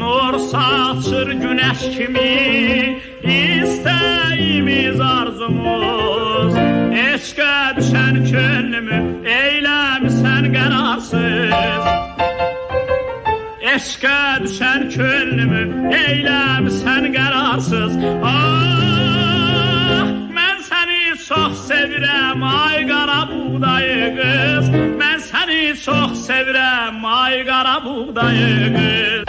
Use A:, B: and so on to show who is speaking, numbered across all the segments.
A: Nur saçır güneş kimi, İstəyimiz arzumuz. Eşqə düşən könlümü eyləmisən qərarsız. Eşqə düşən könlümü eyləmisən qərarsız. Ah, mən səni çox sevirəm, ay qara buğdayı qız. Mən səni çox sevirəm, ay qara buğdayı qız.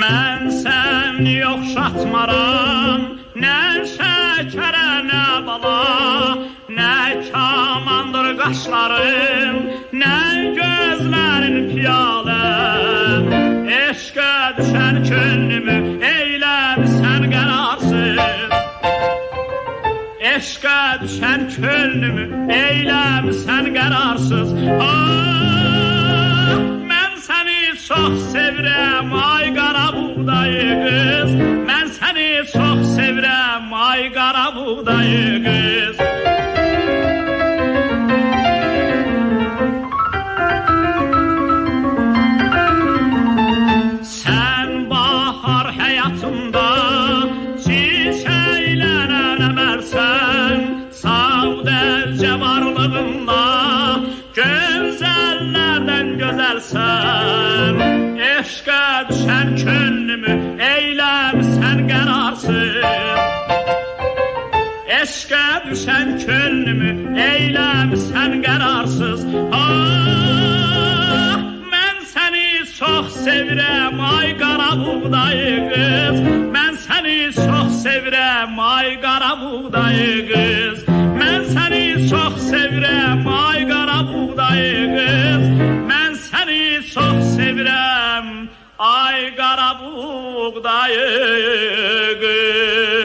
A: Mən səni oxşatmaram, nə şəkərə, nə bala, nə kamandır qaşların, nə gözlərin piyalə. Eşqə düşən könlümü eyləmisən qərarsız. Eşqə düşən könlümü eyləmisən qərarsız. Ah, mən səni çox sevirəm, ay qara buğdayı qız. Mən səni çox sevirəm, ay qara buğdayı qız. Sən bahar həyatımda çiçəklənən əmərsən, savdəlcə varlığında gözəllərdən gözəlsən. Eşqə düşən könlümü eyləmisən qərarsız. Eşqə düşən könlümü eyləmisən qərarsız. Ah, mən səni çox sevirəm, ay qara buğdayı qız. Mən səni çox sevirəm, ay qara buğdayı qız. Mən səni çox sevirəm, ay qara buğdayı qız. Mən səni çox sevirəm, ay qara buğdayı qız.